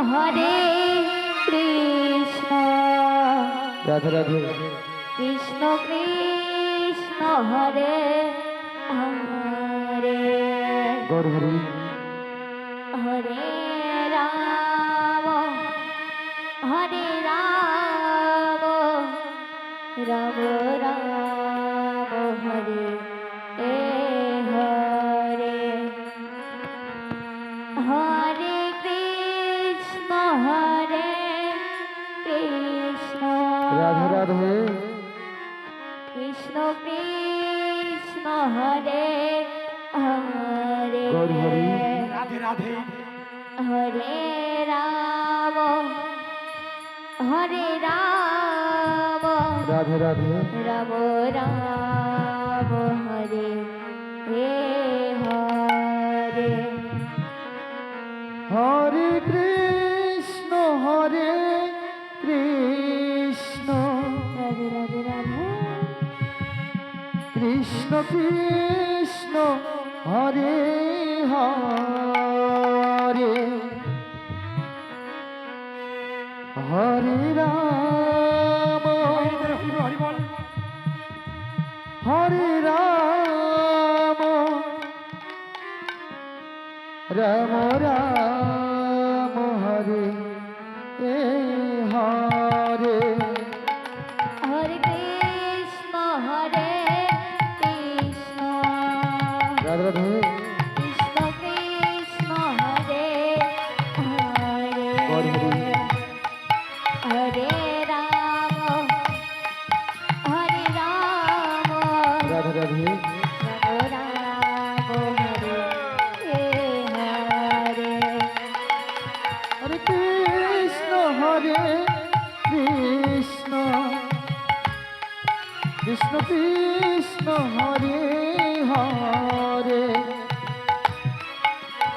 হরে Krishna Radhe Radhe Krishna Krishna Hare Hare Gour Hari হরে Ram হরে Ram Ram Ram Hare Hare Hare Krishna Radhe Radhe Krishna Krishna Hare Hare Gour Hari Radhe Radhe হরে Ram হরে Ram Radhe Radhe Ram Ram Hare Hare Hare Krishna Krishna Radhe Radhe Radhe Krishna Krishna Hare Hare Hare Ram Hari বল হরে Ram Ram Ram Hare Hare Hare Krishna Radhe Radhe Krishna Krishna হরে Gour Hari হরে Ram হরে Ram Radhe Radhe Ram Hare Hare Hare Krishna Krishna Krishna Krishna Hare Hare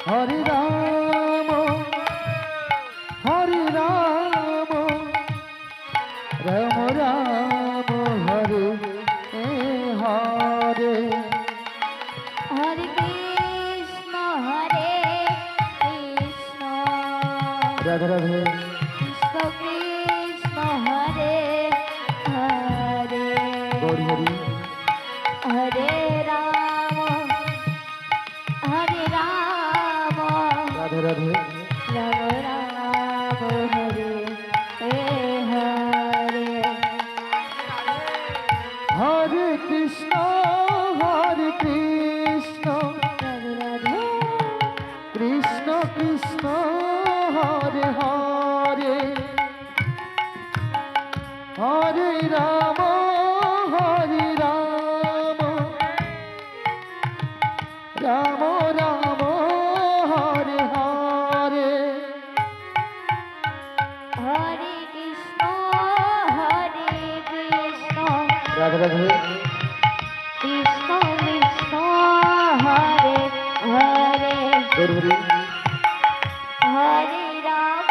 Hare Ram Ram Ram Hare Hare Hare Krishna Krishna Radhe Radhe Krishna Krishna Hare Hare Gour Hari হরে Ram Radhe Radhe Ram Ram Hare Hare Hare Krishna Radhe Radhe Krishna Krishna Hare Hare Hare Ram Ram Ram Hare Hare Hare Krishna Radhe Radhe Krishna Krishna Hare Hare Gour Hari হরে Ram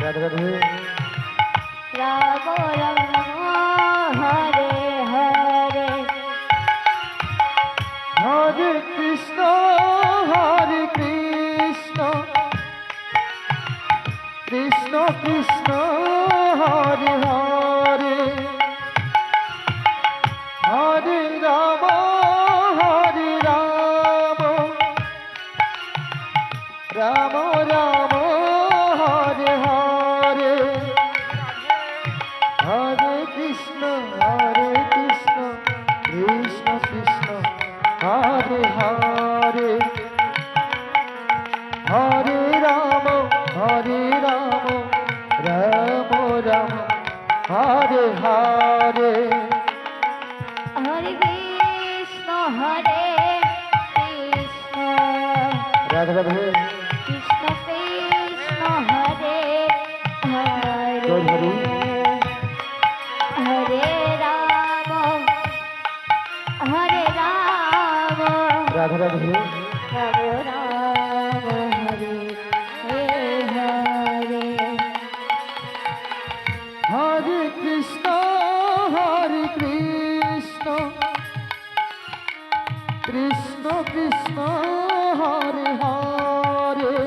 Radhe Radhe Ram Ram Hare Hare Hare Krishna Krishna Krishna Krishna Hare Hare Hare Ram Ram Ram Hare Hare Hare Krishna Krishna Krishna Hare Hare Hare Ram Ram Ram Hare Hare Hare Krishna Krishna Radhe Radhe Krishna Krishna হরে Gour Hari হরে Ram Radhe Radhe Ram Ram Hare Hare Hare Krishna Krishna Krishna Krishna Hare Hare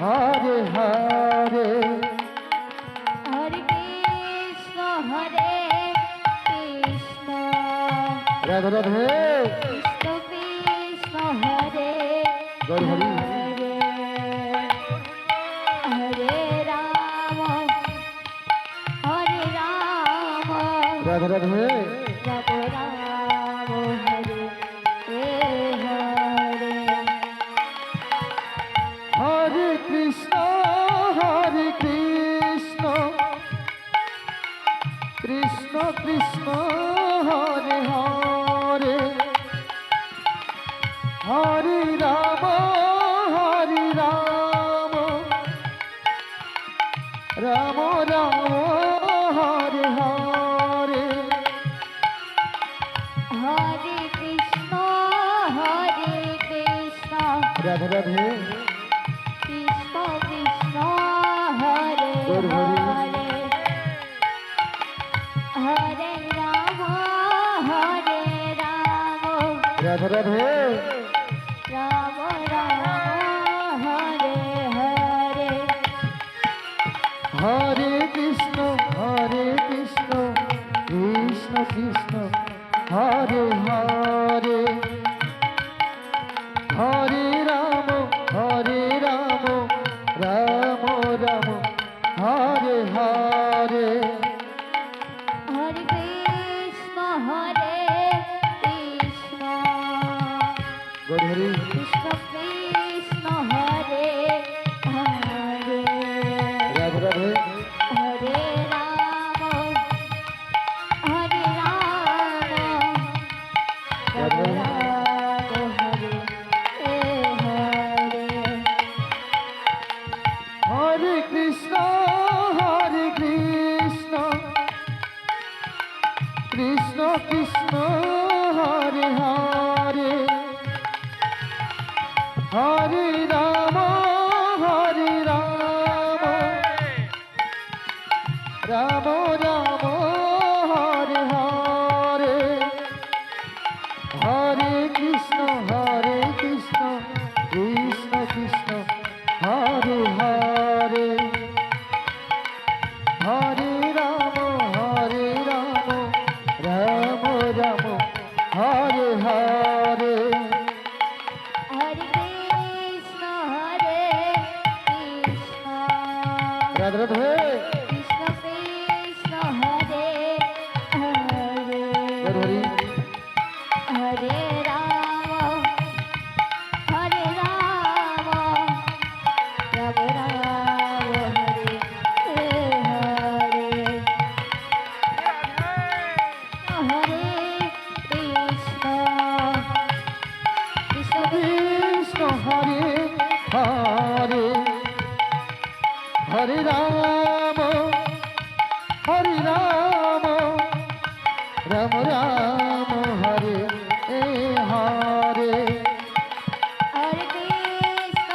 Hare Hare Hare Krishna Krishna Radhe Radhe Krishna Krishna হরে Gour Hari Hare Hare Ram Radhe Radhe Ram Ram Hare Hare Hare Krishna Krishna Krishna Hare Hare Hare Ram Ram Ram Hare Hare Hare Krishna Radhe Radhe Krishna Krishna হরে Gour Hari. Hare Hare Ram Radhe Radhe Ram Ram Hare Hare Hare Krishna Krishna Krishna Hare Hare Hare Ram Ram Ram Hare Hare Hare Krishna Krishna Gour Hari Krishna Krishna Hare Hare Radhe Radhe হরে Ram Ram Ram Hare Hare Hare Krishna Krishna Krishna Hare Hare Hare Ram Ram Ram Hare Hare Hare Krishna Krishna Krishna Hare Hare Hare Ram Ram Ram Hare Hare Hare Krishna Krishna Radhe Radhe Krishna Krishna Hare Hare Gour Hari হরে Ram Ram Ram Hare Hare Hare Krishna Krishna Krishna Hare Hare Hare Ram Ram Ram Hare Hare Hare Krishna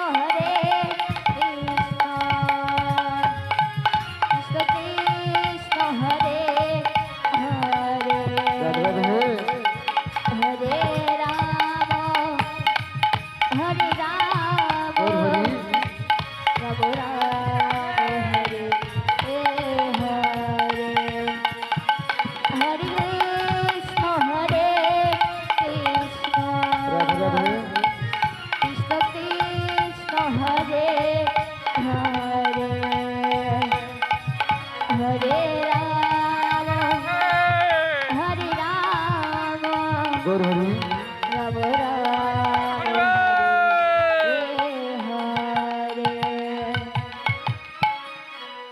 Krishna Krishna Krishna Hare Hare Radhe Radhe হরে Ram Gour Hari Ram Ram Hare Hare Hare Krishna Krishna Radhe Radhe Krishna Krishna Hare Hare Hare Ram Gour Hari